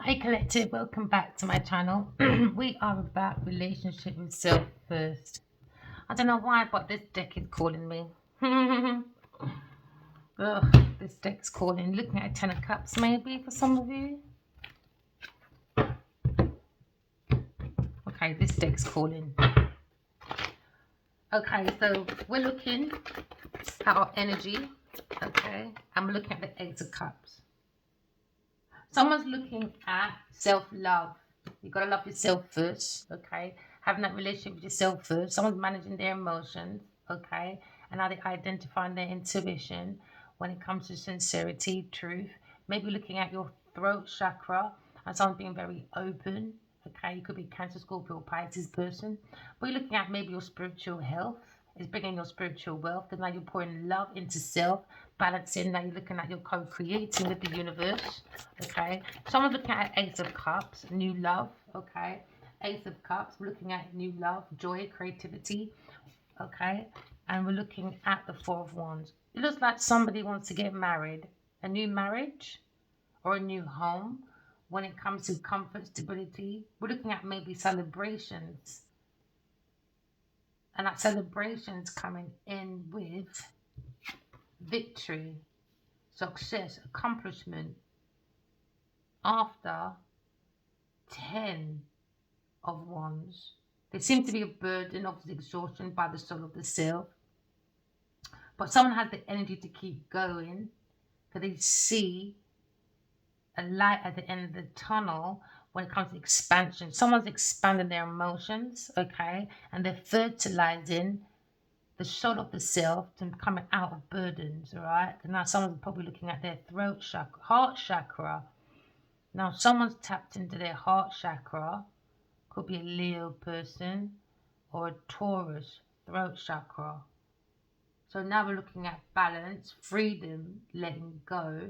Hi collective, welcome back to my channel. We are about relationship with self first. I don't know why, but this deck is calling me. Ugh, this deck's calling. Looking at 10 of Cups maybe for some of you. Okay, this deck's calling. Okay, so we're looking at our energy. Okay, and we're looking at the Ace of Cups. Someone's looking at self-love. You gotta love yourself first, okay? Having that relationship with yourself first. Someone's managing their emotions, okay? And how they identifying their intuition when it comes to sincerity, truth. Maybe looking at your throat chakra and someone being very open, okay? You could be Cancer, Scorpio, Pisces person. But you're looking at maybe your spiritual health. It's bringing your spiritual wealth because now you're pouring love into self, balancing. Now you're looking at your co-creating with the universe. Okay, someone's looking at Ace of Cups, new love. Okay, Ace of Cups, we're looking at new love, joy, creativity. Okay, and we're looking at the Four of Wands. It looks like somebody wants to get married, a new marriage or a new home. When it comes to comfort, stability, we're looking at maybe celebrations, and that celebrations coming in with victory, success, accomplishment after 10 of Wands. There seems to be a burden of exhaustion by the soul of the self, but someone has the energy to keep going because they see a light at the end of the tunnel when it comes to expansion. Someone's expanding their emotions, okay, and they're fertilizing the soul of the self to coming out of burdens, all right? And now someone's probably looking at their throat chakra, heart chakra. Now someone's tapped into their heart chakra, could be a Leo person or a Taurus throat chakra. So now we're looking at balance, freedom, letting go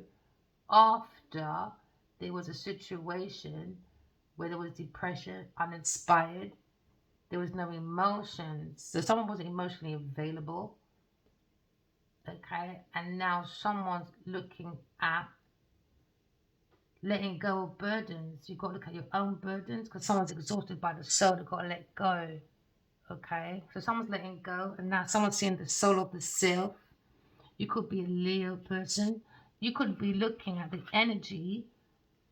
after there was a situation where there was depression, uninspired, there was no emotions. So someone wasn't emotionally available. Okay, and now someone's looking at letting go of burdens. You've got to look at your own burdens because someone's exhausted by the soul, they've got to let go. Okay, so someone's letting go, and now someone's seeing the soul of the self. You could be a Leo person. You could be looking at the energy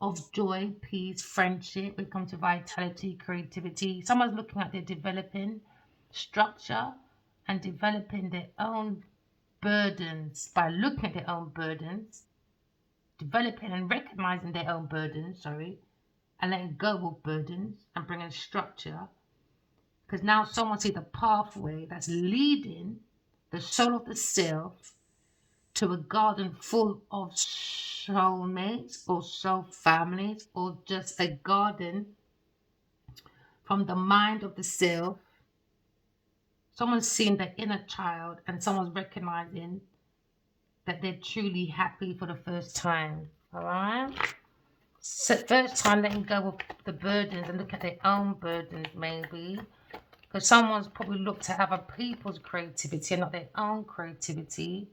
of joy, peace, friendship when it comes to vitality, creativity. Someone's looking at their developing structure and developing their own burdens by looking at their own burdens, developing and recognizing their own burdens, and letting go of burdens and bringing structure because now someone sees the pathway that's leading the soul of the self to a garden full of soulmates or soul families, or just a garden from the mind of the self. Someone's seeing the inner child and someone's recognizing that they're truly happy for the first time. All right. So first time letting go of the burdens and look at their own burdens, maybe. Because someone's probably looked at other people's creativity and not their own creativity.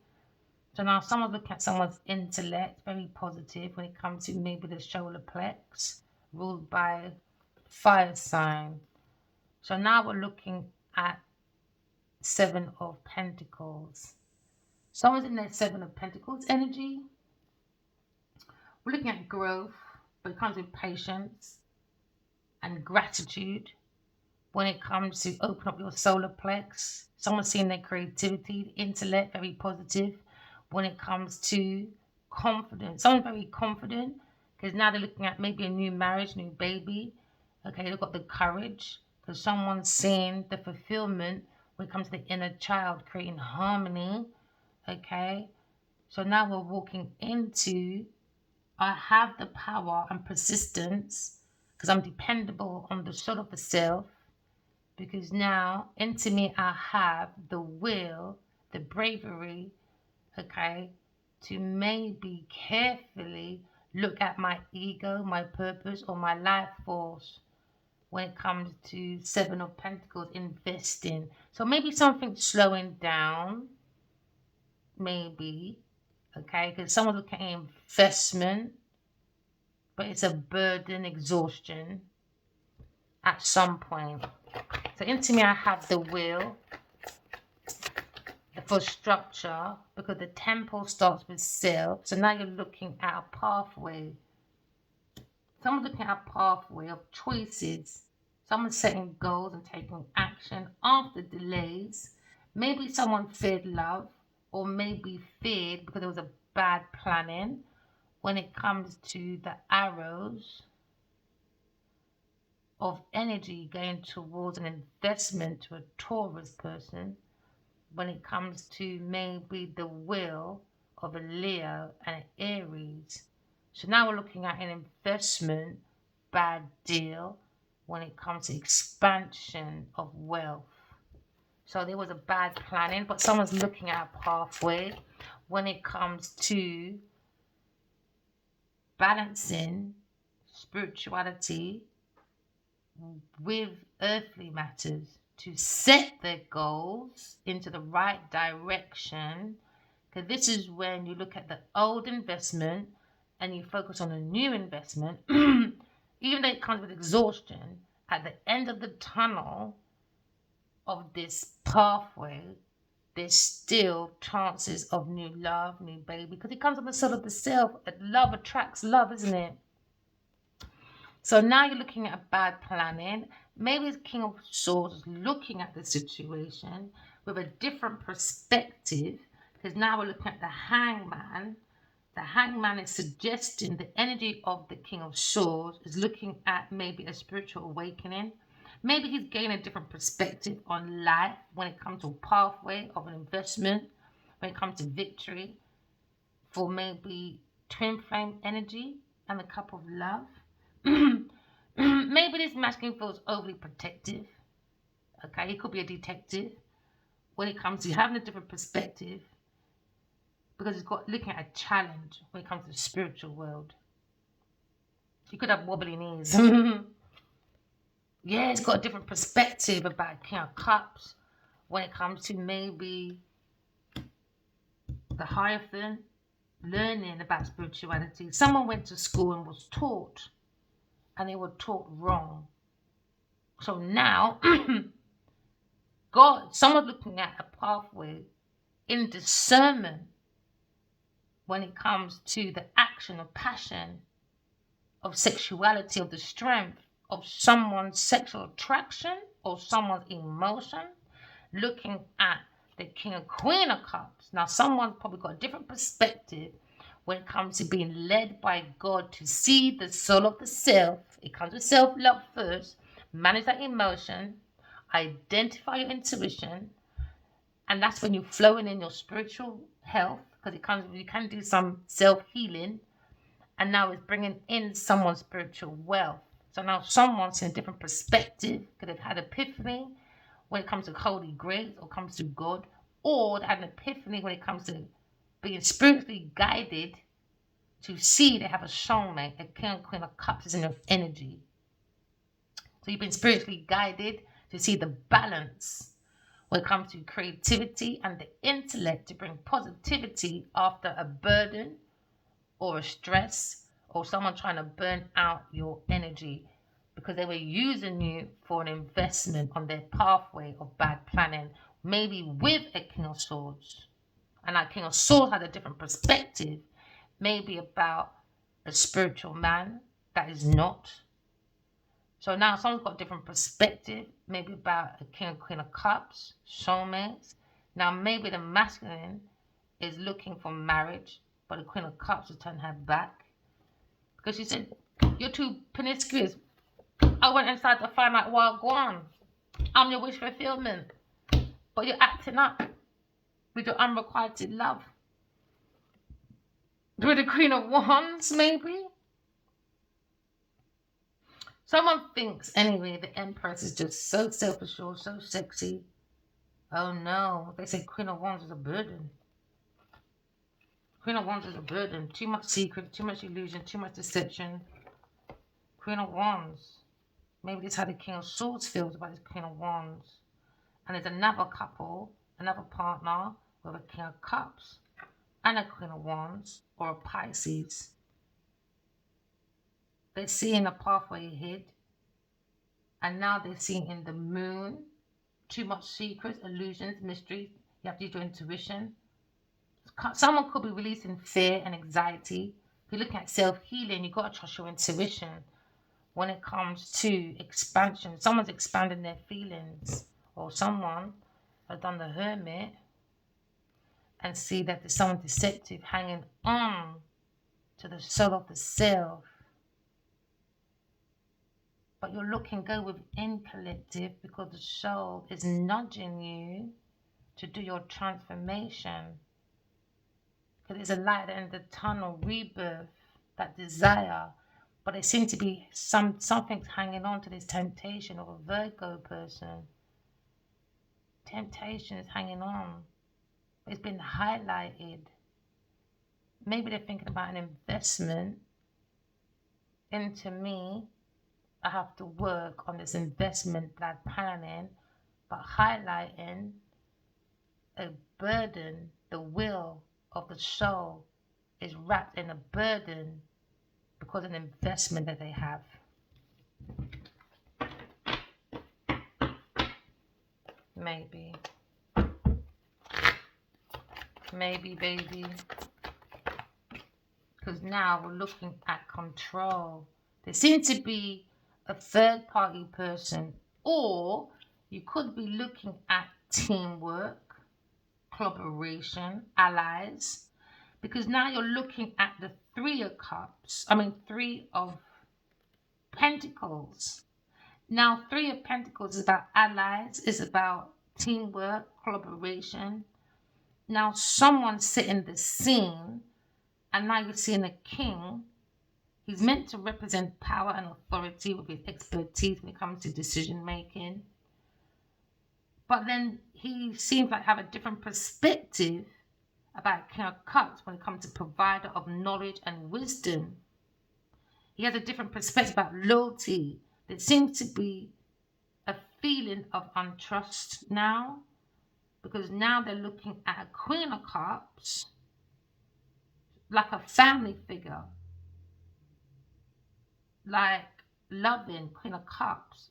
So now someone's looking at someone's intellect, very positive when it comes to maybe the solar plex, ruled by fire sign. So now we're looking at Seven of Pentacles. Someone's in their Seven of Pentacles energy. We're looking at growth, but it comes with patience and gratitude. When it comes to open up your solar plex, someone's seeing their creativity, intellect, very positive. When it comes to confidence, someone's very confident because now they're looking at maybe a new marriage, new baby. Okay, they've got the courage because someone's seeing the fulfillment when it comes to the inner child, creating harmony. Okay, so now we're walking into I have the power and persistence because I'm dependable on the soul of the self because now into me I have the will, the bravery, okay, to maybe carefully look at my ego, my purpose, or my life force when it comes to Seven of Pentacles, investing. So maybe something slowing down, maybe, okay, because someone's looking at investment, but it's a burden, exhaustion at some point. So into me, I have the will for structure, because the temple starts with self. So now you're looking at a pathway. Someone's looking at a pathway of choices. Someone's setting goals and taking action after delays. Maybe someone feared love, or maybe feared because there was a bad planning when it comes to the arrows of energy going towards an investment to a Taurus person, when it comes to maybe the will of a Leo and an Aries. So now we're looking at an investment, bad deal, when it comes to expansion of wealth. So there was a bad planning, but someone's looking at a pathway when it comes to balancing spirituality with earthly matters, to set their goals into the right direction. Because this is when you look at the old investment and you focus on a new investment. Even though it comes with exhaustion, at the end of the tunnel of this pathway, there's still chances of new love, new baby, because it comes on the soul of the self. Love attracts love, isn't it? So now you're looking at a bad planning. Maybe the King of Swords is looking at the situation with a different perspective, because now we're looking at the Hangman. The Hangman is suggesting the energy of the King of Swords is looking at maybe a spiritual awakening. Maybe he's gaining a different perspective on life when it comes to a pathway of an investment, when it comes to victory, for maybe twin flame energy and the cup of love. Maybe this masculine feels overly protective. Okay, he could be a detective when it comes to having a different perspective, because he's got looking at a challenge when it comes to the spiritual world. He could have wobbly knees. Yeah, he's got a different perspective about King of Cups when it comes to maybe the Hierophant, learning about spirituality. Someone went to school and was taught, and they were taught wrong. So now, someone's looking at a pathway in discernment when it comes to the action of passion, of sexuality, of the strength of someone's sexual attraction or someone's emotion, looking at the King and Queen of Cups. Now, someone's probably got a different perspective when it comes to being led by God to see the soul of the self. It comes with self-love first. Manage that emotion. Identify your intuition. And that's when you're flowing in your spiritual health, because you can do some self-healing. And now it's bringing in someone's spiritual wealth. So now someone's in a different perspective, could have had epiphany when it comes to holy grace or comes to God, or they had an epiphany when it comes to being spiritually guided to see they have a soulmate, a King and Queen of Cups is in your energy. So you've been spiritually guided to see the balance when it comes to creativity and the intellect to bring positivity after a burden or a stress or someone trying to burn out your energy because they were using you for an investment on their pathway of bad planning, maybe with a King of Swords. And that King of Swords had a different perspective, maybe about a spiritual man that is not. So now someone's got a different perspective, maybe about a King and Queen of Cups, soulmates. Now maybe the masculine is looking for marriage, but the Queen of Cups has turned her back. Because she said, you're too promiscuous. I went inside to find out what going. I'm your wish fulfillment. But you're acting up with your unrequited love. With the Queen of Wands, maybe? Someone thinks, anyway, the Empress is just so self-assured, so sexy. Oh no, they say Queen of Wands is a burden. Queen of Wands is a burden. Too much secret, too much illusion, too much deception. Queen of Wands. Maybe this is how the King of Swords feels about his Queen of Wands. And there's another couple, another partner with a King of Cups and a Queen of Wands or a Pisces. they're seeing a pathway ahead, and now they're seeing in the moon too much secrets, illusions, mysteries. You have to use your intuition. Someone could be releasing fear and anxiety. If you're looking at self healing, you've got to trust your intuition when it comes to expansion. Someone's expanding their feelings, or someone has done the hermit and see that there's someone deceptive hanging on to the soul of the self. But you're looking go within collective because the soul is nudging you to do your transformation. Because there's a light at the end of the tunnel, rebirth, that desire. But there seems to be something's hanging on to this temptation of a Virgo person. Temptation is hanging on. It's been highlighted. Maybe they're thinking about an investment into me. I have to work on this investment that I'm planning, but highlighting a burden, the will of the soul is wrapped in a burden because of an investment that they have. Maybe. Maybe, baby. Because now we're looking at control. There seems to be a third party person, or you could be looking at teamwork, collaboration, allies, because now you're looking at the Three of Pentacles. Now, Three of Pentacles is about allies, is about teamwork, collaboration. Now, someone's sitting the scene, and now you're seeing a king. He's meant to represent power and authority with his expertise when it comes to decision making. But then he seems like have a different perspective about King of Cups when it comes to provider of knowledge and wisdom. He has a different perspective about loyalty. There seems to be a feeling of untrust now, because now they're looking at a Queen of Cups like a family figure, like loving Queen of Cups.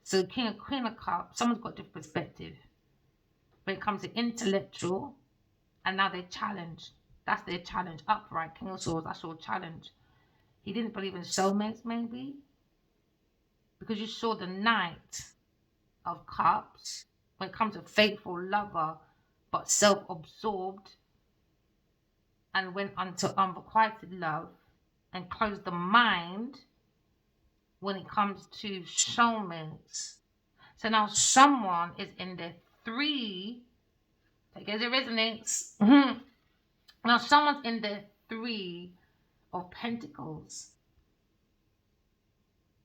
So King and Queen of Cups, someone's got a different perspective when it comes to intellectual, and now they challenge. That's their challenge. Upright, King of Swords, that's your challenge. He didn't believe in soulmates, maybe, because you saw the Knight of Cups when it comes to faithful lover, but self-absorbed, and went unto unrequited love and closed the mind when it comes to soulmates. So now someone is in their three, I guess it resonates. Now someone's in the Three of Pentacles.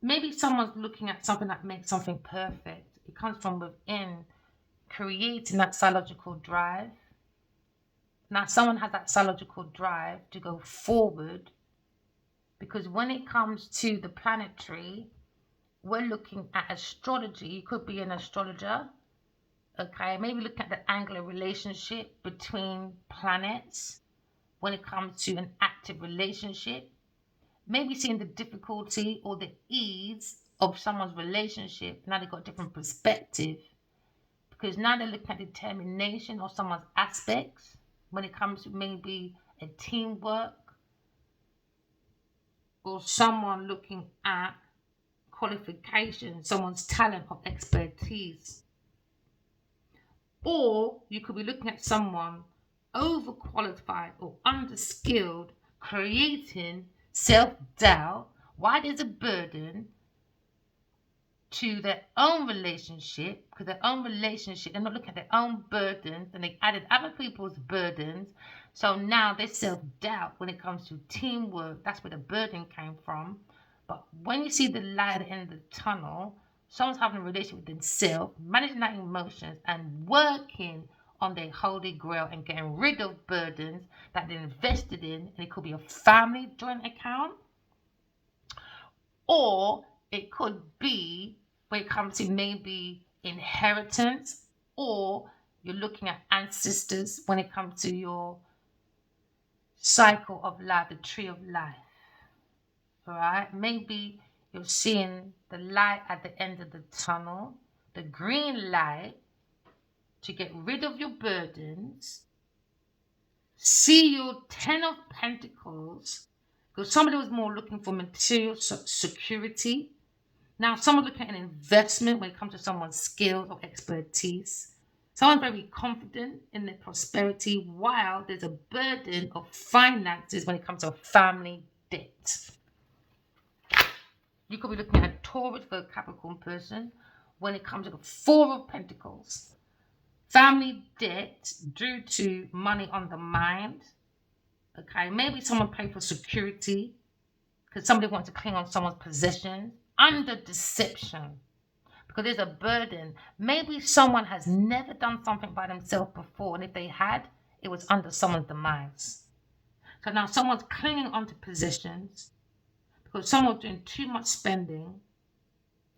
Maybe someone's looking at something that makes something perfect. It comes from within, creating that psychological drive. Now someone has that psychological drive to go forward, because when it comes to the planetary, we're looking at astrology. You could be an astrologer. Okay, maybe look at the angular relationship between planets when it comes to an active relationship. Maybe seeing the difficulty or the ease of someone's relationship. Now they've got a different perspective, because now they're looking at determination of someone's aspects when it comes to maybe a teamwork, or someone looking at qualification, someone's talent or expertise. Or you could be looking at someone overqualified or underskilled, creating self-doubt. Why there's a burden to their own relationship, because their own relationship, they're not looking at their own burdens, and they added other people's burdens. So now they self-doubt when it comes to teamwork. That's where the burden came from. But when you see the light at the end of the tunnel, someone's having a relationship with themselves, managing their emotions, and working on their holy grail and getting rid of burdens that they're invested in. And it could be a family joint account, or it could be when it comes to maybe inheritance, or you're looking at ancestors when it comes to your cycle of life, the tree of life. all right? Maybe you're seeing the light at the end of the tunnel, the green light to get rid of your burdens. See your 10 of Pentacles, because somebody was more looking for material security. Now, someone's looking at an investment when it comes to someone's skills or expertise. Someone's very confident in their prosperity, while there's a burden of finances when it comes to family debt. You could be looking at a Taurus for a Capricorn person when it comes to the Four of Pentacles. Family debt due to money on the mind. Okay, maybe someone paid for security because somebody wants to cling on someone's possessions under deception. Because there's a burden. Maybe someone has never done something by themselves before, and if they had, it was under someone's demise. So now someone's clinging onto possessions because someone's doing too much spending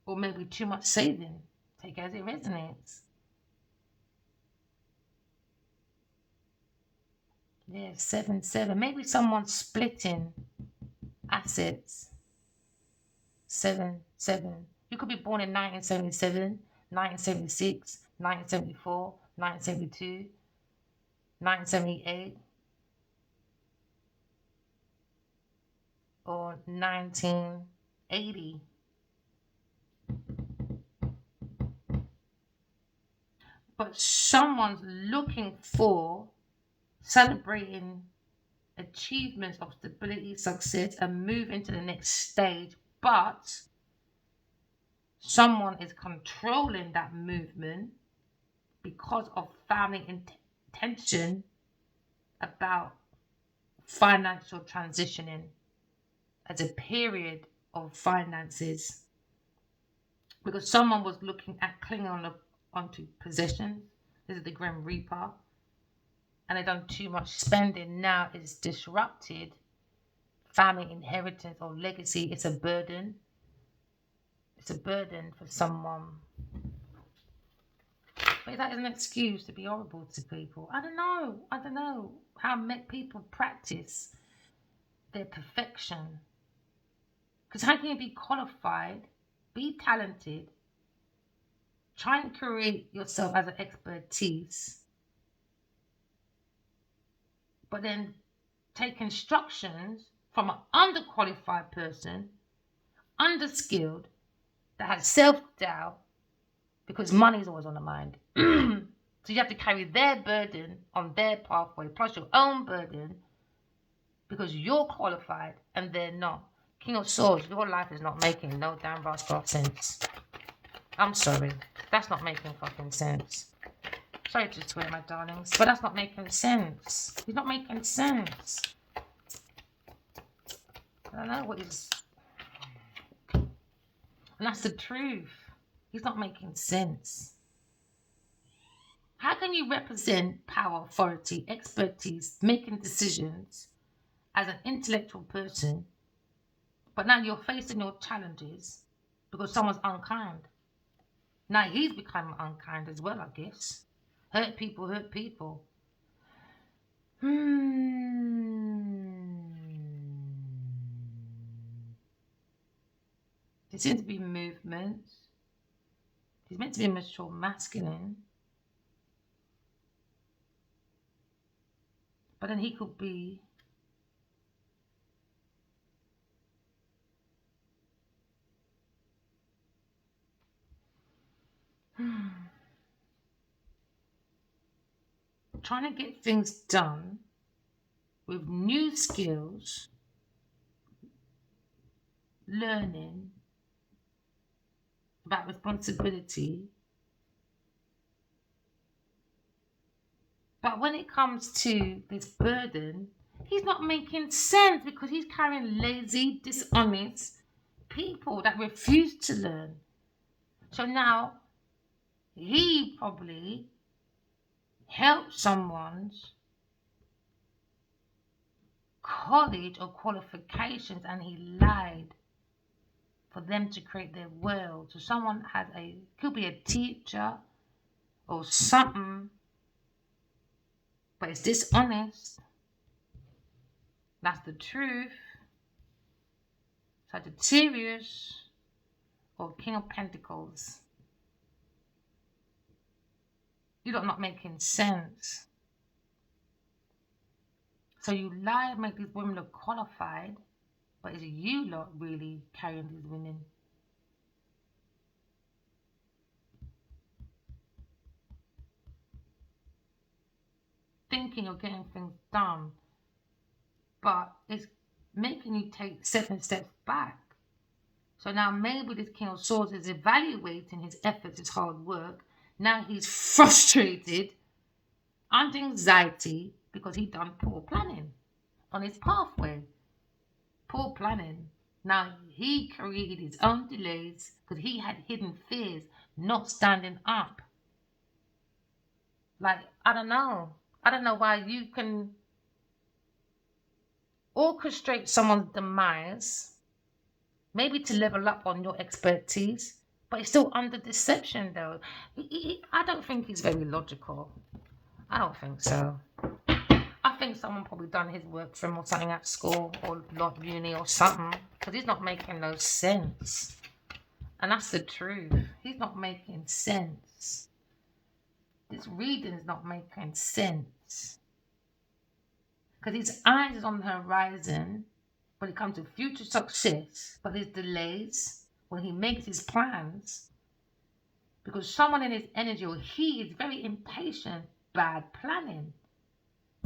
or maybe too much saving. Take it as it resonates. Yeah, 7-7. Maybe someone's splitting assets. 7-7. You could be born in 1977, 1976, 1974, 1972, 1978, or 1980. But someone's looking for celebrating achievements of stability, success, and move into the next stage. But someone is controlling that movement because of family intention about financial transitioning as a period of finances. Because someone was looking at clinging onto possessions. This is the Grim Reaper. And they've done too much spending. Now it's disrupted family inheritance or legacy. It's a burden. It's a burden for someone. But that is an excuse to be horrible to people. I don't know how people practice their perfection. Because how can you be qualified, be talented, try and create yourself as an expertise, but then take instructions from an underqualified person, underskilled, that has self-doubt, because money is always on the mind. So you have to carry their burden on their pathway, plus your own burden, because you're qualified and they're not. King of Swords, your life is not making no damn rascal sense. I'm sorry. That's not making fucking sense. Sorry to swear, my darlings, but that's not making sense. He's not making sense. I don't know what he's... And that's the truth. He's not making sense. How can you represent power, authority, expertise, making decisions as an intellectual person, but now you're facing your challenges because someone's unkind? Now he's become unkind as well, I guess. Hurt people. There seems to be movements. He's meant to be a mature masculine. But then he could be trying to get things done with new skills, learning about responsibility. But when it comes to this burden, he's not making sense because he's carrying lazy, dishonest people that refuse to learn. So now he probably helped someone's college or qualifications and he lied for them to create their world. So someone could be a teacher or something, but it's dishonest. That's the truth. Sagittarius or King of Pentacles. You lot not making sense. So you lie, make these women look qualified, but it's you lot really carrying these women. Thinking you're getting things done, but it's making you take 7 steps back. So now maybe this King of Swords is evaluating his efforts, his hard work. Now he's frustrated, under anxiety, because he done poor planning on his pathway. Poor planning. Now he created his own delays because he had hidden fears, not standing up. Like, I don't know why you can orchestrate someone's demise, maybe to level up on your expertise, but it's still under deception though. I don't think he's very logical. I don't think so. I think someone probably done his work for him or something at school or uni or something, because he's not making no sense. And that's the truth. He's not making sense. This reading's not making sense. Because his eyes is on the horizon when it comes to future success, but his delays when he makes his plans, because someone in his energy, or he is very impatient, bad planning.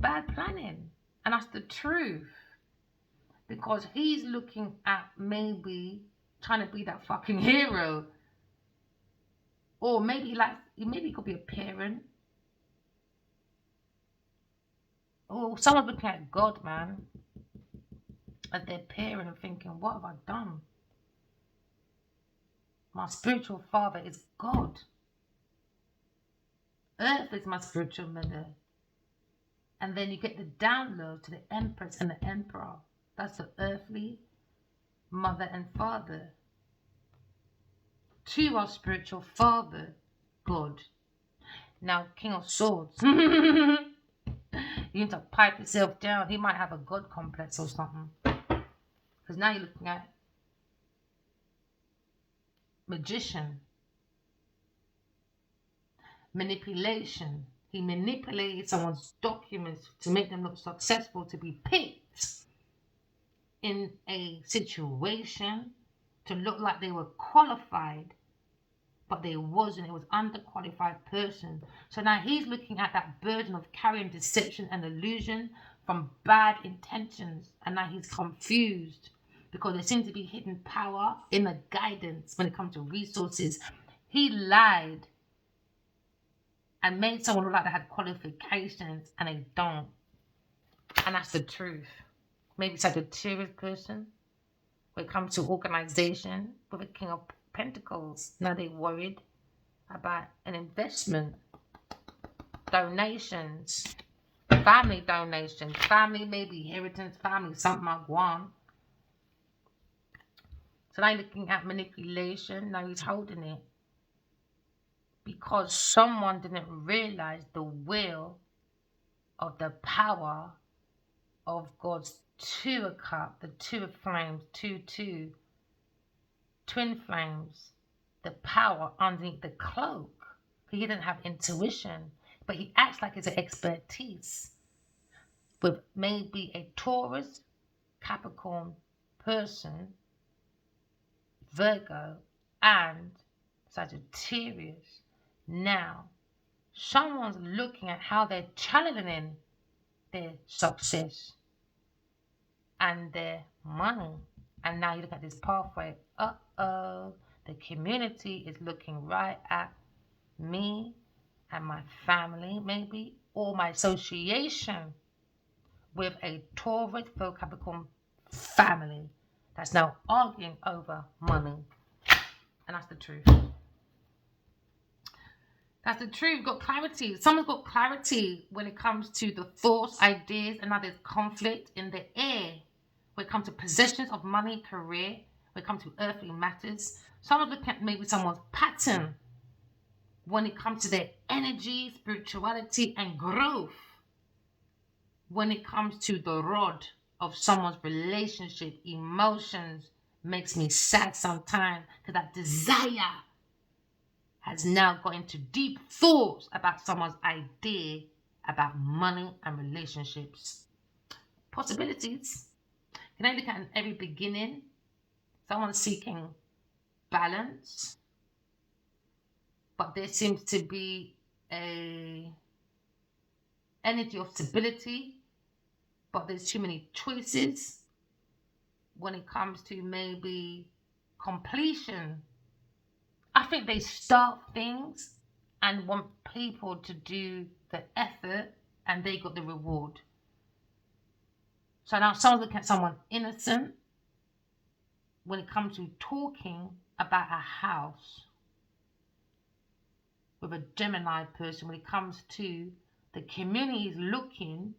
And that's the truth, because he's looking at maybe trying to be that fucking hero, or maybe he could be a parent, or someone's looking at God, man, as their parent and thinking, what have I done? My spiritual father is God. Earth is my spiritual mother. And then you get the download to the Empress and the Emperor. That's the earthly mother and father. To our spiritual father, God. Now, King of Swords. You need to pipe yourself down. He might have a God complex or something. Because now you're looking at magician. Manipulation. He manipulated someone's documents to make them look successful, to be picked in a situation to look like they were qualified, but they wasn't. It was underqualified person. So now he's looking at that burden of carrying deception and illusion from bad intentions, and now he's confused because there seems to be hidden power in the guidance when it comes to resources. He lied and made someone look like they had qualifications and they don't. And that's the truth. Maybe it's like a Sagittarius person when it comes to organization with a King of Pentacles. Now they're worried about an investment, donations, family donations, family maybe inheritance, family something I want. So now you're looking at manipulation. Now he's holding it because someone didn't realize the will of the power of God's 2 of cup, the 2 of flames, 2, twin flames, the power underneath the cloak. He didn't have intuition, but he acts like it's an expertise with maybe a Taurus, Capricorn person, Virgo, and Sagittarius. Now, someone's looking at how they're channeling their success and their money. And now you look at this pathway. The community is looking right at me and my family, maybe, or my association with a Taurus, Virgo, Capricorn family that's now arguing over money. And that's the truth. That's the truth. Got clarity. Someone's got clarity when it comes to the thoughts, ideas, and now there's conflict in the air. When it comes to possessions of money, career, when it comes to earthly matters. Someone's looking at maybe someone's pattern when it comes to their energy, spirituality, and growth. When it comes to the rod of someone's relationship, emotions, makes me sad sometimes because that desire has now got into deep thoughts about someone's idea about money and relationships. Possibilities. Can I look at every beginning? Someone seeking balance, but there seems to be a energy of stability, but there's too many choices when it comes to maybe completion. I think they start things and want people to do the effort and they got the reward. So now someone's looking at someone innocent when it comes to talking about a house with a Gemini person. When it comes to the community is looking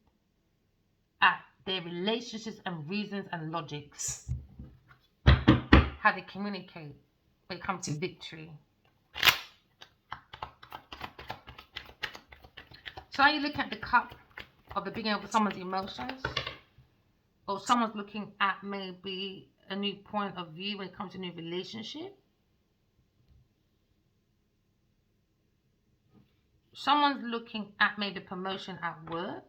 at their relationships and reasons and logics, how they communicate when it comes to victory. So are you looking at the cup of the beginning of someone's emotions? Or someone's looking at maybe a new point of view when it comes to a new relationship? Someone's looking at maybe promotion at work.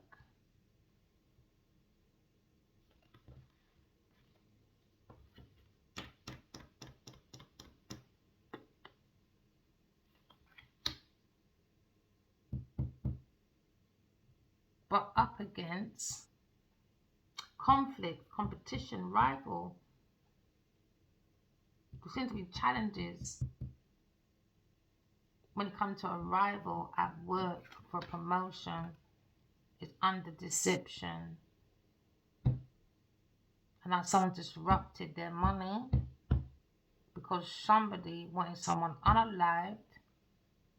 But up against conflict, competition, rival. There seem to be challenges when it comes to a rival at work for promotion. It's under deception. And now someone disrupted their money because somebody wanted someone unalived.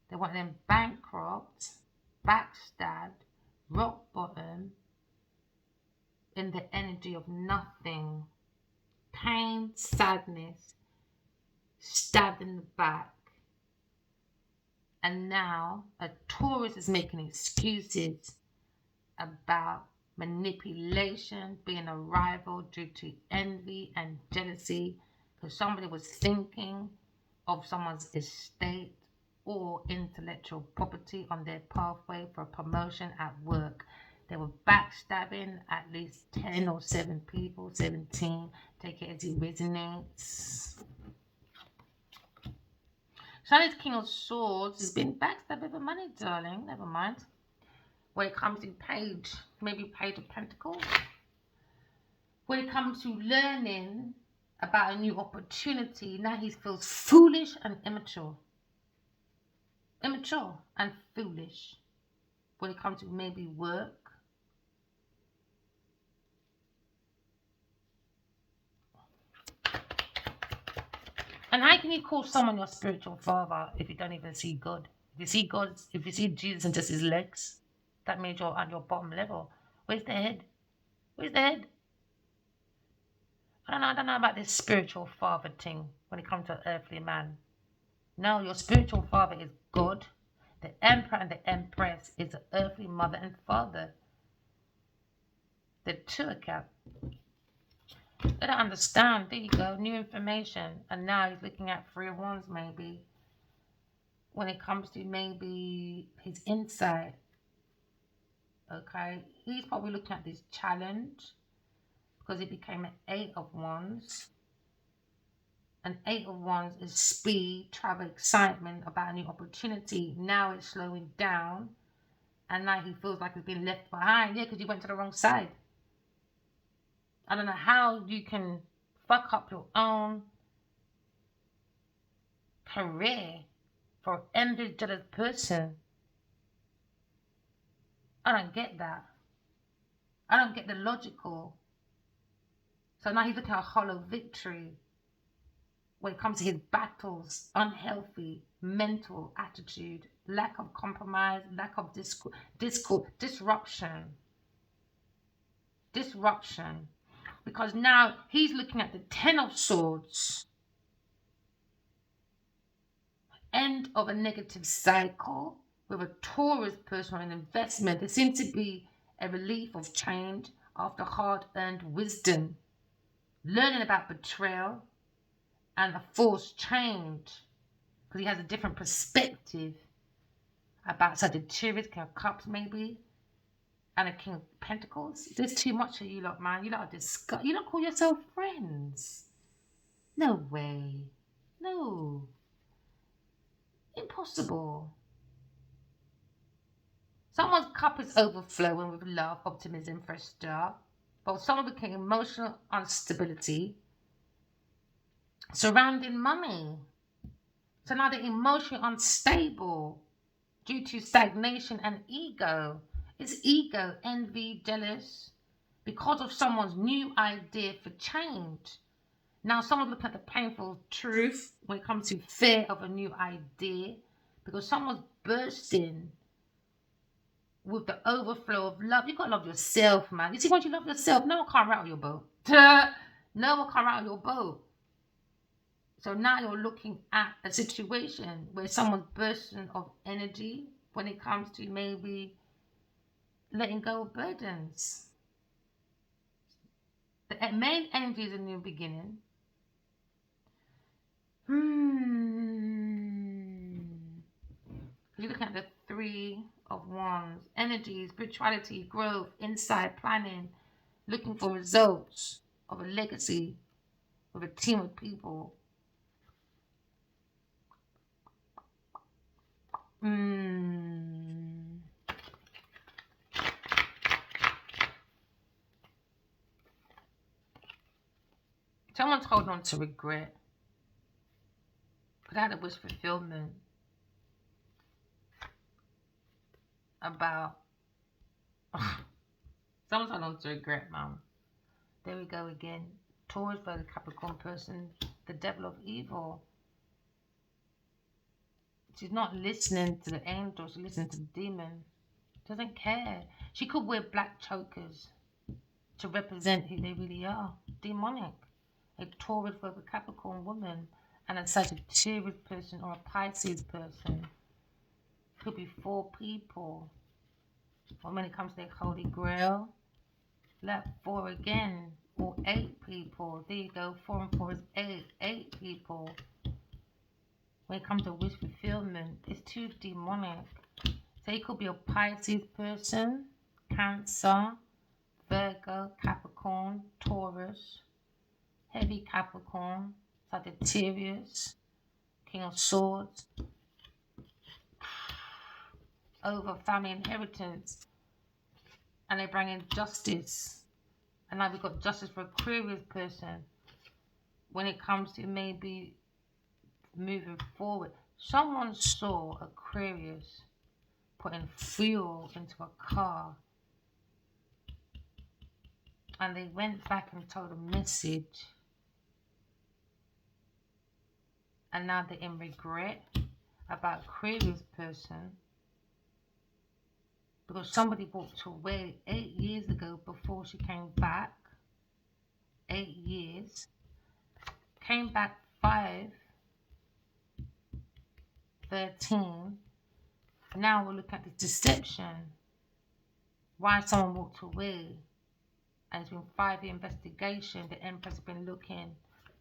They wanted them bankrupt, backstabbed, rock bottom, in the energy of nothing. Pain, sadness, stabbed in the back. And now a tourist is making excuses about manipulation, being a rival due to envy and jealousy, because somebody was thinking of someone's estate or intellectual property on their pathway for a promotion at work. They were backstabbing at least 10 or 7 people, 17. Take it as it resonates. Shani's King of Swords has been backstabbed over money, darling. Never mind. When it comes to Page, maybe Page of Pentacles. When it comes to learning about a new opportunity, now he feels foolish and immature. Immature and foolish when it comes to maybe work. And how can you call someone your spiritual father if you don't even see God? If you see God, if you see Jesus and just his legs, that means you're at your bottom level. Where's the head? Where's the head? I don't know about this spiritual father thing when it comes to earthly man. No, your spiritual father is God. The emperor and the empress is the earthly mother and father. The two account. They don't understand. There you go, new information. And now he's looking at 3 of Wands maybe. When it comes to maybe his insight. Okay, he's probably looking at this challenge because it became an 8 of Wands. An 8 of Wands is speed, travel, excitement about a new opportunity. Now it's slowing down. And now he feels like he's been left behind. Yeah, because you went to the wrong side. I don't know how you can fuck up your own career for an envious, jealous person. I don't get that. I don't get the logical. So now he's looking at a hollow victory when it comes to his battles, unhealthy mental attitude, lack of compromise, lack of disruption. Because now he's looking at the 10 of Swords. End of a negative cycle with a Taurus person or an investment. There seems to be a relief of change after hard-earned wisdom. Learning about betrayal, and a forced change, because he has a different perspective about Sagittarius, King of Cups maybe, and a King of Pentacles. There's too much of you lot, man. You lot are you don't call yourself friends. No way. No. Impossible. Someone's cup is overflowing with love, optimism, fresh start. But someone became emotional instability surrounding money. So now they're emotionally unstable due to stagnation and ego. It's ego, envy, jealous, because of someone's new idea for change. Now someone's looking at the painful truth when it comes to fear of a new idea, because someone's bursting with the overflow of love. You gotta love yourself, man. You see, once you love yourself, no one can't rattle your boat. No one can rattle your boat. So now you're looking at a situation where someone's bursting of energy when it comes to maybe letting go of burdens. The main energy is a new beginning. You're looking at the Three of Wands. Energy, spirituality, growth, insight, planning, looking for results of a legacy with a team of people. Someone's holding on to regret. Because I had a wish fulfillment about someone's holding on to regret, man. There we go again. Taurus by the Capricorn person, the devil of evil. She's not listening to the angel, she's listening to the demon. Doesn't care. She could wear black chokers to represent who they really are. Demonic. A Taurus for a Capricorn woman and a Sagittarius person or a Pisces person. Could be 4 people. Or when it comes to the Holy Grail, let 4 again. Or 8 people. There you go. 4 and 4 is 8. 8 people. When it comes to wish fulfillment, it's too demonic. So it could be a Pisces person, Cancer, Virgo, Capricorn, Taurus, Heavy Capricorn, Sagittarius, King of Swords, over family inheritance, and they bring in justice. And now we've got justice for Aquarius person. When it comes to maybe moving forward, someone saw Aquarius putting fuel into a car, and they went back and told a message, and now they're in regret about Aquarius person because somebody walked away 8 years ago before she came back. 8 years. Came back 5, 13. Now we're looking at the deception. Why someone walked away. And it's been 5-year investigation. The Empress has been looking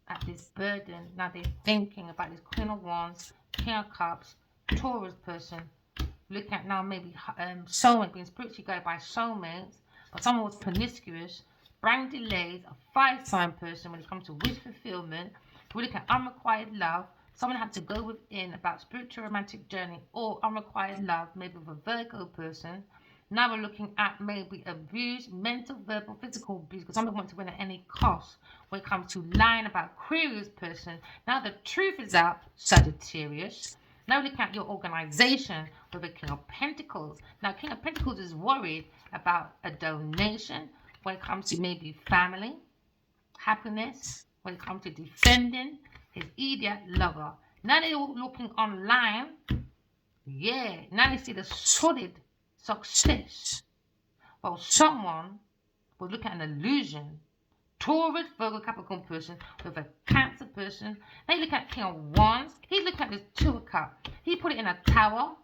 at this burden. Now they're thinking about this Queen of Wands, King of Cups, Taurus person. Looking at now maybe soulmate, being spiritually guided by soulmates, but someone was promiscuous, bring delays, a 5-sign person when it comes to wish fulfillment. We're looking at unrequited love. Someone had to go within about spiritual romantic journey or unrequited love, maybe with a Virgo person. Now we're looking at maybe abuse, mental, verbal, physical abuse, because someone wants to win at any cost when it comes to lying about Aquarius person. Now the truth is out, Sagittarius. Now we're looking at your organization with a King of Pentacles. Now King of Pentacles is worried about a donation when it comes to maybe family, happiness, when it comes to defending his idiot lover. Now they're looking online. Yeah, now they see the solid success. Well, someone was looking at an illusion. Taurus, Virgo, Capricorn person with a Cancer person. They look at King of Wands. He's looking at this 2 of Cups. He put it in a tower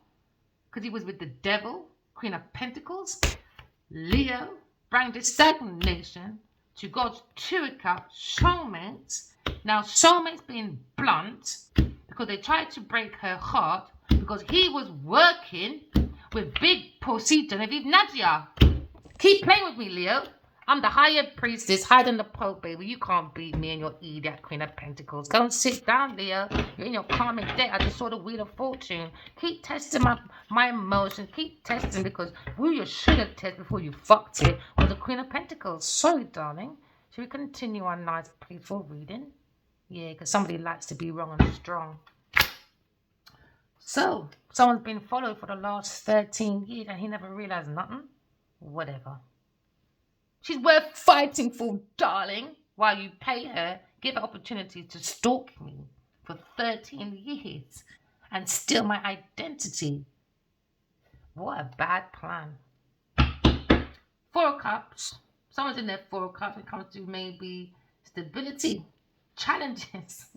because he was with the devil. Queen of Pentacles. Leo, bring the stagnation to God's 2 of Cups. Soulmates. Now, soulmate's being blunt because they tried to break her heart because he was working with big pussy Genevieve Nadia. Keep playing with me, Leo. I'm the higher priestess, hiding the Pope, baby. You can't beat me and your idiot Queen of Pentacles. Go and sit down, Leo. You're in your karmic debt. I just saw the Wheel of Fortune. Keep testing my emotions. Keep testing because who you should have tested before you fucked it was the Queen of Pentacles. Sorry, darling. Should we continue our nice, peaceful reading? Yeah, because somebody likes to be wrong and strong. So, someone's been followed for the last 13 years and he never realized nothing. Whatever. She's worth fighting for, darling. While you pay her, give her opportunity to stalk me for 13 years and steal my identity. What a bad plan. 4 of Cups. Someone's in their 4 of Cups. It comes to maybe stability, challenges.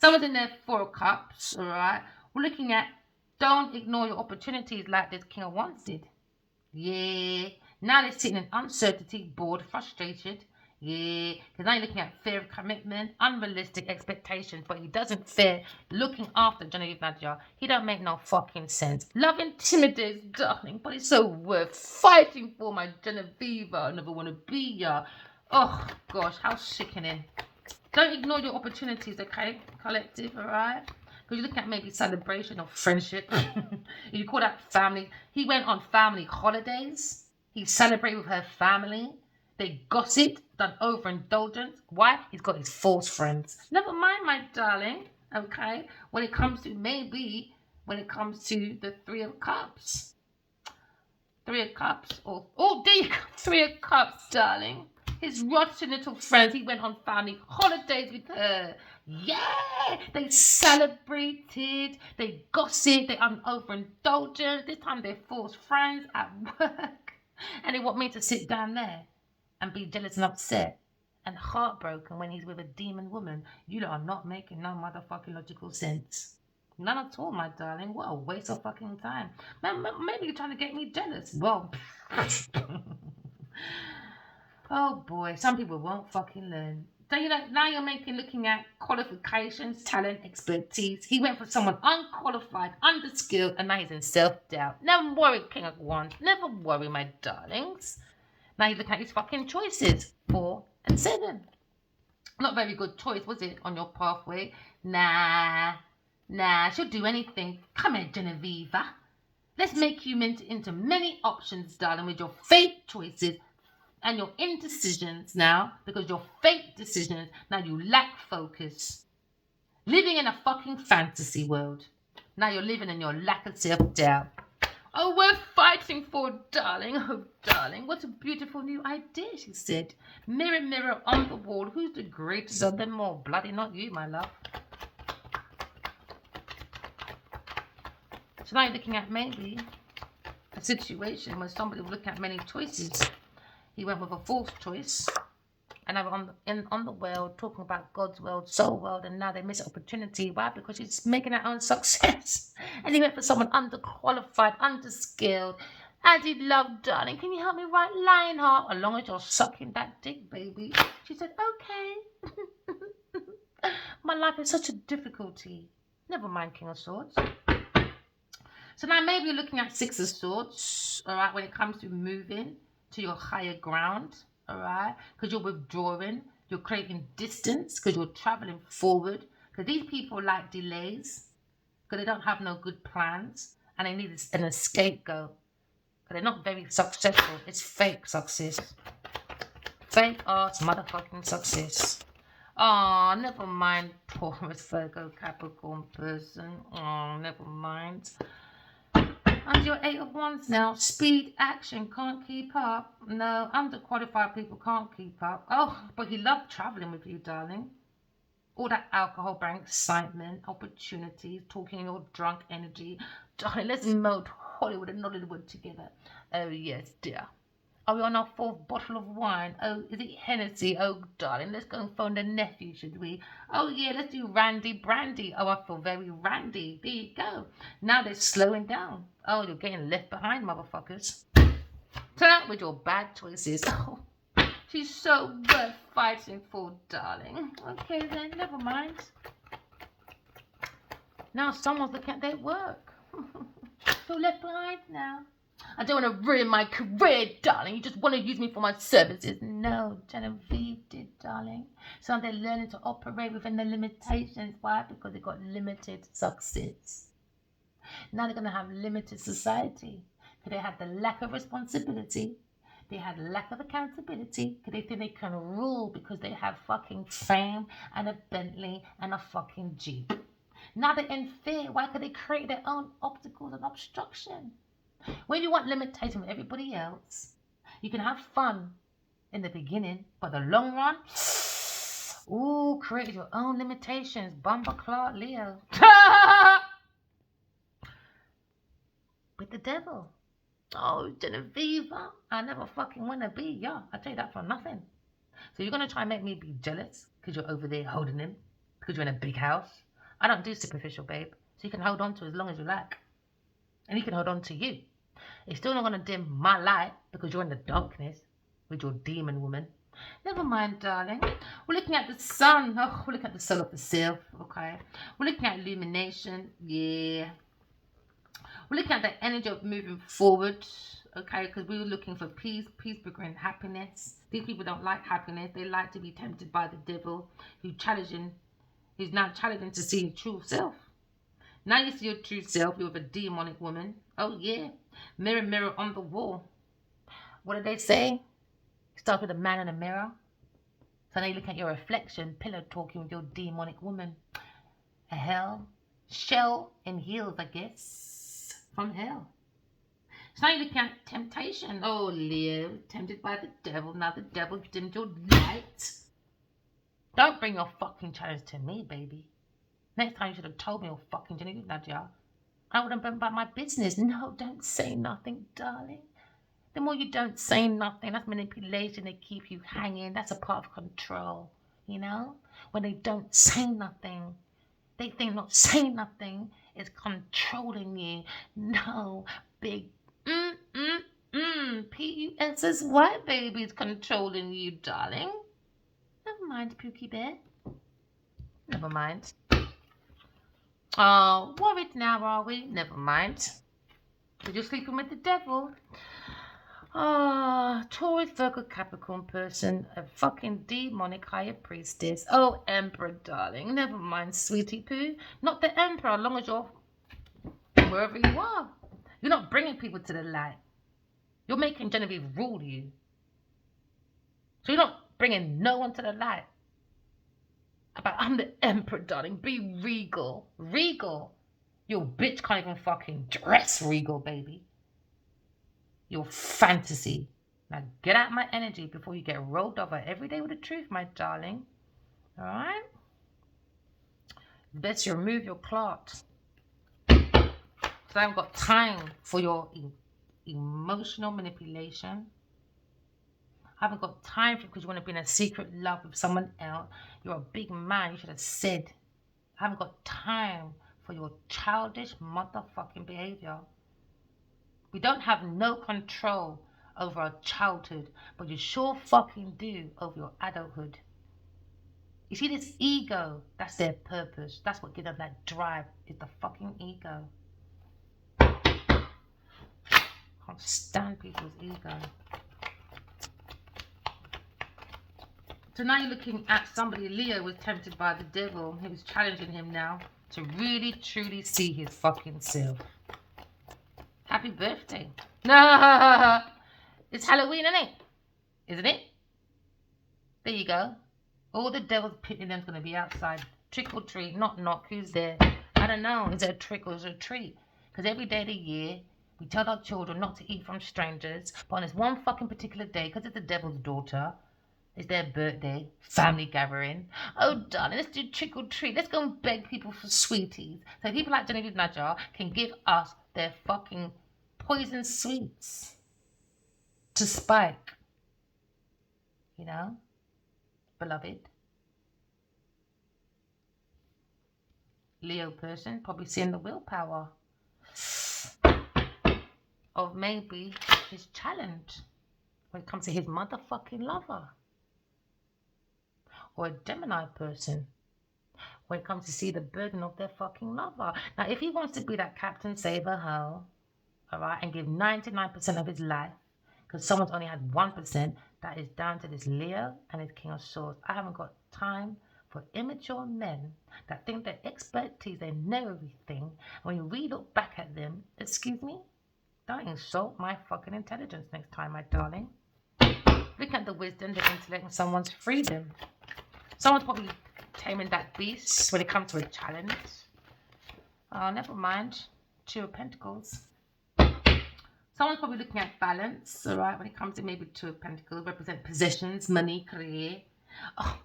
Someone's in their 4 of Cups, all right? We're looking at don't ignore your opportunities like this King of Wands did. Yeah. Now they're sitting in uncertainty, bored, frustrated. Yeah. Because now you're looking at fear of commitment, unrealistic expectations, but he doesn't fear looking after Genevieve Nadia. He don't make no fucking sense. Love intimidates, darling, but it's so worth fighting for, my Genevieve. I never want to be ya. Oh, gosh, how sickening. Don't ignore your opportunities, okay, collective, all right? Because you look at maybe celebration or friendship. You call that family. He went on family holidays. He celebrated with her family. They gossiped, done overindulgence. Why? He's got his false friends. Never mind, my darling, okay? When it comes to the 3 of Cups. 3 of Cups. The 3 of Cups, darling. His rotten little friends, he went on family holidays with her. Yeah, they celebrated, they gossiped, they overindulgent. This time they're false friends at work. And they want me to sit down there and be jealous and upset and heartbroken when he's with a demon woman. You lot are not making no motherfucking logical sense. None at all, my darling. What a waste of fucking time. Maybe you're trying to get me jealous. Well, oh boy, some people won't fucking learn. So now you're looking at qualifications, talent, expertise. He went for someone unqualified, underskilled, and now he's in self-doubt. Never worry, King of Wands. Never worry, my darlings. Now you're looking at his fucking choices. 4 and 7. Not very good choice, was it, on your pathway? Nah, she'll do anything. Come here, Genevieve. Let's make you into many options, darling, with your fake choices and your indecisions now, because your fake decisions, now you lack focus. Living in a fucking fantasy world. Now you're living in your lack of self-doubt. Oh, we're fighting for, darling. Oh, darling, what a beautiful new idea, she said. Mirror, mirror on the wall, who's the greatest of them all? Bloody not you, my love. So now you're looking at maybe a situation where somebody will look at many choices. He went with a false choice, and now we're on the world, talking about God's world, soul world, and now they miss opportunity. Why? Because she's making her own success. And he went for someone underqualified, underskilled. As he loved, darling, can you help me write Lionheart? As long as you're sucking that dick, baby. She said, okay. My life is such a difficulty. Never mind, King of Swords. So now maybe you're looking at 6 of Swords, all right, when it comes to moving to your higher ground, all right? Because you're withdrawing, you're creating distance, because you're traveling forward. Because these people like delays, because they don't have no good plans, and they need an scapegoat. Because they're not very successful. It's fake success. Fake ass motherfucking success. Oh, never mind, Taurus, Virgo, Capricorn person. Oh, never mind. And your 8 of Wands now. Speed, action, can't keep up. No, underqualified people can't keep up. Oh, but he loved traveling with you, darling. All that alcohol brings excitement, opportunities, talking in your drunk energy. Darling, let's melt Hollywood and Nollywood together. Oh, yes, dear. Are we on our 4th bottle of wine? Oh, is it Hennessy? Oh, darling, let's go and phone the nephew, should we? Oh, yeah, let's do Randy Brandy. Oh, I feel very randy. There you go. Now they're slowing down. Oh, you're getting left behind, motherfuckers. Turn out with your bad choices. Oh, She's so worth fighting for, darling. Okay then, never mind. Now someone's looking at their work. Feel left behind now. I don't want to ruin my career, darling. You just want to use me for my services. No, Genevieve did, darling. So they're learning to operate within their limitations. Why? Because they got limited success. Now they're going to have limited society. Because they have the lack of responsibility. They had lack of accountability. Because they think they can rule because they have fucking fame and a Bentley and a fucking Jeep. Now they're in fear. Why? Because they create their own obstacles and obstruction. When you want limitation with everybody else, you can have fun in the beginning, but the long run, ooh, create your own limitations. Bumper Clark Leo. With the devil. Oh, Genevieve, I never fucking want to be. Yeah, I tell you that for nothing. So you're going to try and make me be jealous because you're over there holding him, because you're in a big house. I don't do superficial, babe. So you can hold on to as long as you like. And he can hold on to you. It's still not going to dim my light because you're in the darkness with your demon woman. Never mind, darling. We're looking at the sun. Oh, we're looking at the soul of the self. Okay. We're looking at illumination. Yeah. We're looking at the energy of moving forward. Okay. Because we were looking for peace. Peace brings happiness. These people don't like happiness. They like to be tempted by the devil who's now challenging to see your true self. Now you see your true self. You're with a demonic woman. Oh, yeah. Mirror, mirror on the wall. What did they say? Start with a man in a mirror. So now you look at your reflection, pillow talking with your demonic woman. A shell in heels, I guess. From hell. So now you look at temptation. Oh, Leo, tempted by the devil. Now the devil dimmed your light. Don't bring your fucking challenge to me, baby. Next time you should have told me, oh fucking Jenny, Nadia. I wouldn't been about my business. No, don't say nothing, darling. The more you don't say nothing, that's manipulation. They keep you hanging. That's a part of control, you know? When they don't say nothing, they think not saying nothing is controlling you. No, big P-U-S-S-Y baby is controlling you, darling. Never mind, Pookie Bear. Never mind. Oh, worried now, are we? Never mind. You're sleeping with the devil. Taurus, Virgo, Capricorn person, a fucking demonic higher priestess. Oh, Emperor, darling. Never mind, sweetie poo. Not the Emperor, as long as you're wherever you are. You're not bringing people to the light. You're making Genevieve rule you. So you're not bringing no one to the light. But I'm the Emperor, darling. Be regal. Regal. Your bitch can't even fucking dress regal, baby. Your fantasy. Now get out my energy before you get rolled over every day with the truth, my darling. Alright? Best you remove your clot. So I haven't got time for your emotional manipulation. I haven't got time for it because you want to be in a secret love with someone else. You're a big man. You should have said. I haven't got time for your childish motherfucking behavior. We don't have no control over our childhood, but you sure fucking do over your adulthood. You see this ego, that's their purpose. That's what gives them that drive, is the fucking ego. Can't stand people's ego. So now you're looking at somebody. Leo was tempted by the devil. He was challenging him now to really, truly see his fucking self. Happy birthday. It's Halloween, isn't it? Isn't it? There you go. All the devil's picking them's going to be outside. Trick or treat. Knock. Who's there? I don't know. Is it a trick or is it a treat? Because every day of the year, we tell our children not to eat from strangers. But on this one fucking particular day, because it's the devil's daughter, it's their birthday, family gathering. Oh, darling, let's do trick or treat. Let's go and beg people for sweeties. So people like Genevieve Najar can give us their fucking poison sweets to spike. You know? Beloved. Leo person, probably seeing the willpower of maybe his challenge when it comes to his motherfucking lover. or a Gemini person when it comes to see the burden of their fucking lover. Now, if he wants to be that Captain Save-A-Ho, all right, and give 99% of his life, because someone's only had 1%, that is down to this Leo and his King of Swords. I haven't got time for immature men that think their expertise, they know everything. When we look back at them, excuse me, don't insult my fucking intelligence next time, my darling. Look at the wisdom, the intellect, and someone's freedom. Someone's probably taming that beast when it comes to a challenge. Oh, never mind. Two of Pentacles. Someone's probably looking at balance, all right, when it comes to maybe Two of Pentacles, represent possessions, money, career. Oh,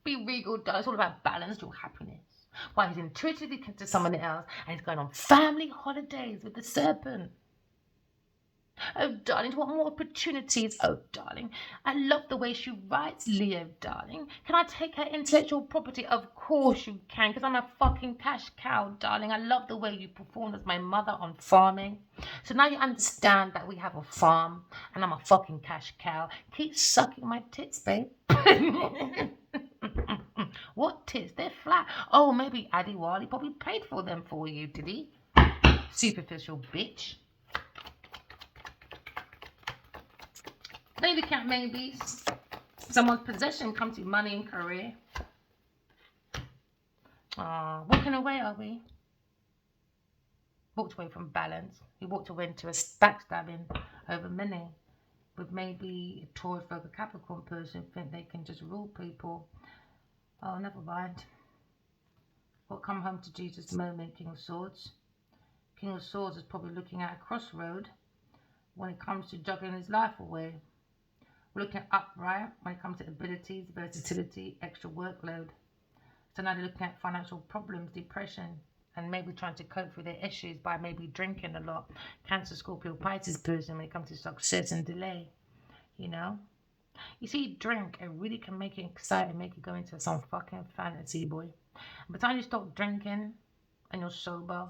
be regal, though. It's all about balance, your happiness. While he's intuitively connected to someone else, and he's going on family holidays with the serpent. Oh, darling, do you want more opportunities? Oh, darling, I love the way she writes, Leo, darling. Can I take her intellectual property? Of course you can, because I'm a fucking cash cow, darling. I love the way you performed as my mother on farming. So now you understand that we have a farm, and I'm a fucking cash cow. Keep sucking my tits, babe. What tits? They're flat. Oh, maybe Addy Wally probably paid for them for you, did he? Superficial bitch. They look at maybe someone's possession comes to money and career. Walking away, are we? Walked away from balance. He walked away into a backstabbing over money. With maybe a Taurus, Virgo, Capricorn person think they can just rule people. Oh, never mind. What come home to Jesus moment, King of Swords? King of Swords is probably looking at a crossroad when it comes to juggling his life away. We're looking at upright when it comes to abilities, versatility, extra workload. So now they're looking at financial problems, depression, and maybe trying to cope with their issues by maybe drinking a lot. Cancer, Scorpio, Pisces person when it comes to success and delay, you know. You see, drink, it really can make you excited, make you go into some fucking fantasy, boy. By the time you stop drinking and you're sober,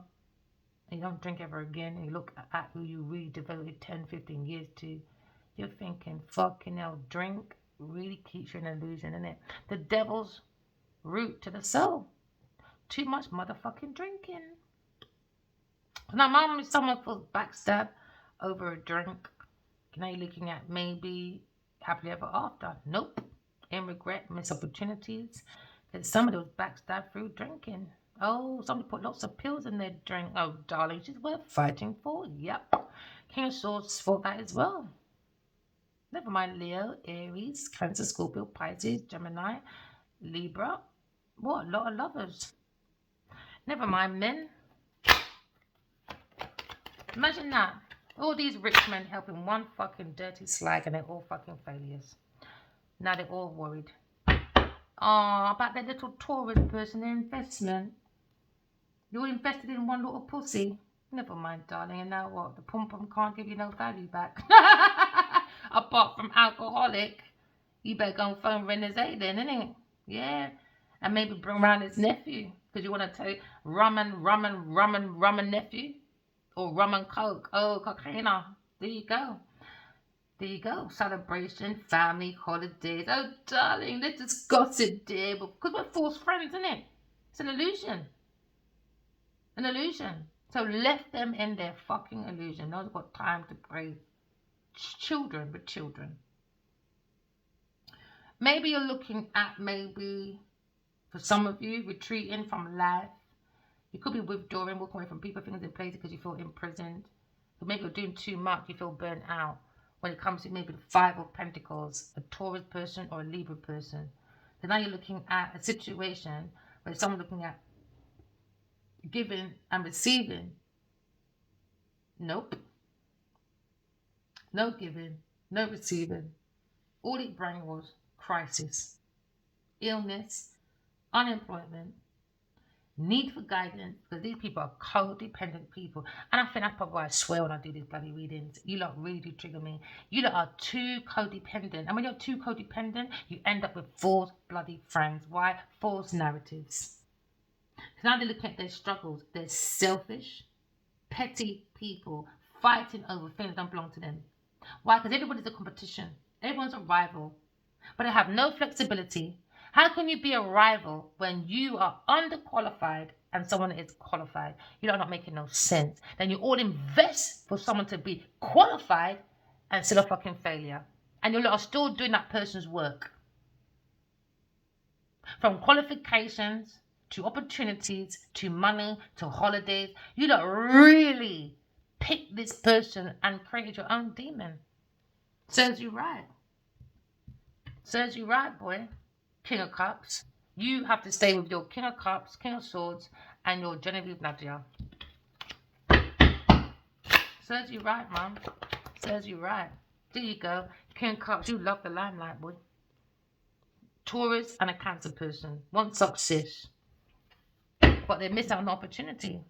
and you don't drink ever again, and you look at who you really devoted 10, 15 years to, you're thinking, fucking hell, drink really keeps you in illusion, innit? The devil's route to the soul. Too much motherfucking drinking. Now, mom, if someone feels backstab over a drink, now you're looking at maybe happily ever after. Nope. In regret, missed opportunities. Because somebody was backstabbed through drinking. Oh, somebody put lots of pills in their drink. Oh, darling, she's worth fighting for. Yep. King of Swords fought that as well. Never mind Leo, Aries, Cancer, Scorpio, Pisces, Gemini, Libra. What a lot of lovers. Never mind men. Imagine that. All these rich men helping one fucking dirty slag and they're all fucking failures. Now they're all worried. Oh, about that little Taurus person, their investment. You're invested in one little pussy. Never mind, darling. And now what? The pom-pom can't give you no value back. Apart from alcoholic. You better go and phone Renazé then, innit? Yeah. And maybe bring around his nephew. Because you want to take rum and nephew. Or rum and coke. Oh, cocaina. There you go. There you go. Celebration, family, holidays. Oh, darling, let's just gossip, dear. Because we're false friends, isn't it? It's an illusion. An illusion. So let them in their fucking illusion. No one's got time to pray. Children with children. Maybe you're looking at maybe, for some of you, retreating from life. You could be withdrawing, walking away from people, things, and places because you feel imprisoned. Or maybe you're doing too much, you feel burnt out. When it comes to maybe the Five of Pentacles, a Taurus person or a Libra person. So now you're looking at a situation where someone's looking at giving and receiving. Nope. No giving, no receiving. All it brought was crisis, illness, unemployment, need for guidance, because these people are codependent people. And I think that's probably why I swear when I do these bloody readings. You lot really do trigger me. You lot are too codependent. And when you're too codependent, you end up with false bloody friends. Why? False narratives. So now they're looking at their struggles. They're selfish, petty people fighting over things that don't belong to them. Why? Because everybody's a competition. Everyone's a rival. But they have no flexibility, How can you be a rival when you are underqualified and someone is qualified? You're not making no sense. Then you all invest for someone to be qualified and still a fucking failure. And you're still doing that person's work. From qualifications to opportunities to money to holidays, you don't really pick this person and created your own demon. Serves you right. Serves you right, boy. King of Cups. You have to stay with your King of Cups, King of Swords, and your Genevieve Nadia. Serves you right, man. Serves you right. There you go. King of Cups, you love the limelight, boy. Taurus and a Cancer person want success, but they miss out on the opportunity.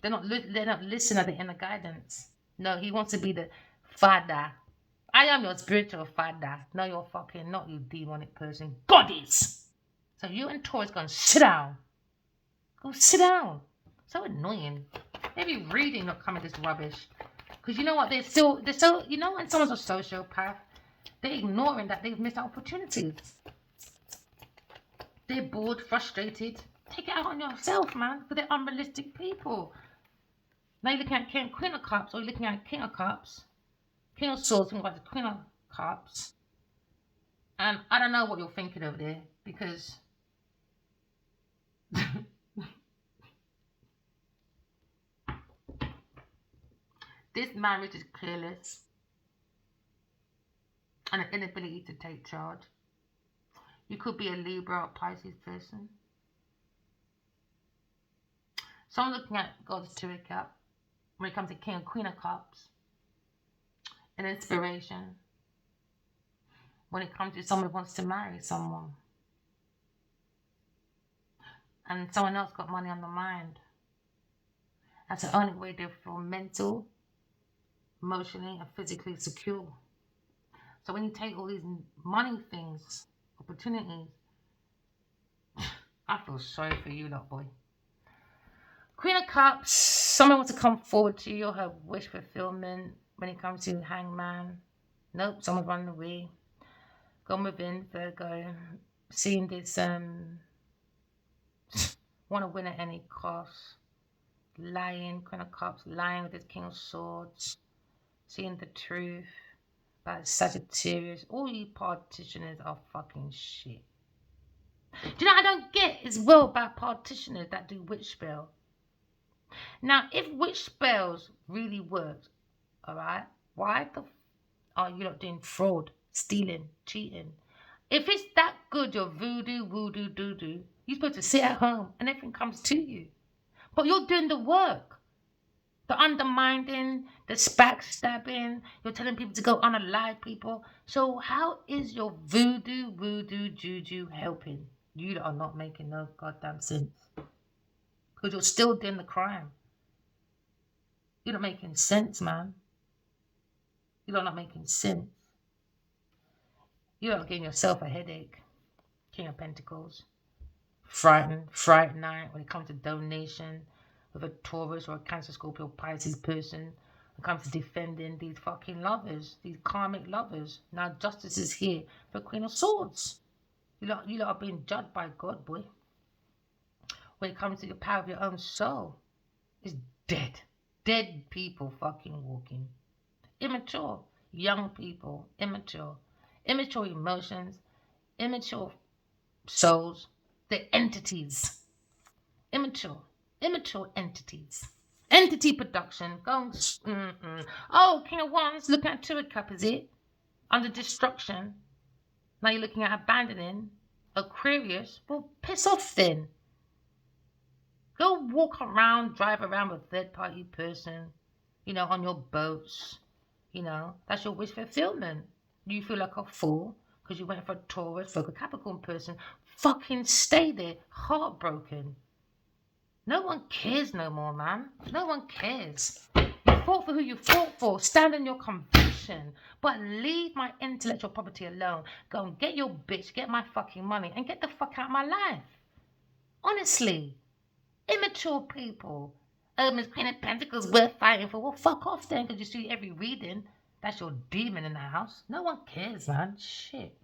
They're not listening at the inner guidance. No, he wants to be the father. I am your spiritual father. No, you're fucking not, you demonic person. God is. So you and Taurus go and sit down. Go sit down. So annoying. Maybe reading not coming this rubbish. Because you know what? They're so, you know when someone's a sociopath, they're ignoring that they've missed opportunities. They're bored, frustrated. Take it out on yourself, man, because they're unrealistic people. Now you're looking at Queen of Cups, or you're looking at King of Cups, King of Swords, think about the Queen of Cups. And I don't know what you're thinking over there, because this marriage is careless and an inability to take charge. You could be a Libra or Pisces person. So I'm looking at God's Two of Cups when it comes to King and Queen of Cups. An inspiration when it comes to someone who wants to marry someone. And someone else got money on the mind. That's the only way they feel mental, emotionally, and physically secure. So when you take all these money things, opportunities, I feel sorry for you, lot boy. Queen of Cups, someone wants to come forward to you or have wish fulfillment when it comes to Hangman. Nope, someone's running away. Gone within, Virgo. Seeing this, want to win at any cost. Lying, Queen of Cups, lying with this King of Swords. Seeing the truth about Sagittarius. All you partitioners are fucking shit. Do you know what I don't get as well about partitioners that do witch spell? Now, if witch spells really worked, alright, why the are you not doing fraud, stealing, cheating? If it's that good, your voodoo, doo-doo, you're supposed to sit at home and everything comes to you. But you're doing the work. The undermining, the backstabbing, you're telling people to go unalive people. So how is your voodoo, juju helping? You are not making no goddamn sense. Because you're still doing the crime. You're not making sense, man. You're not making sense. You're giving yourself a headache. King of Pentacles. Frightened night when it comes to donation with a Taurus or a Cancer, Scorpio, Pisces person. When it comes to defending these fucking lovers, these karmic lovers. Now justice is here for Queen of Swords. You lot are being judged by God, boy. When it comes to the power of your own soul, it's dead. Dead people fucking walking. Immature. Young people. Immature. Immature emotions. Immature souls. They're entities. Immature entities. Entity production. Going. Oh, King of Wands. Looking at Two of Cups, is it? Under destruction. Now you're looking at abandoning. Aquarius. Well, piss off then. Go walk around, drive around with a third-party person, on your boats. That's your wish fulfillment. You feel like a fool because you went for a Taurus, for a Capricorn person. Fucking stay there, heartbroken. No one cares no more, man. No one cares. You fought for who you fought for. Stand in your conviction. But leave my intellectual property alone. Go and get your bitch, get my fucking money, and get the fuck out of my life. Honestly. Immature people. Miss Queen of Pentacles worth fighting for. Well, fuck off then, because you see every reading. That's your demon in the house. No one cares, man. Shit.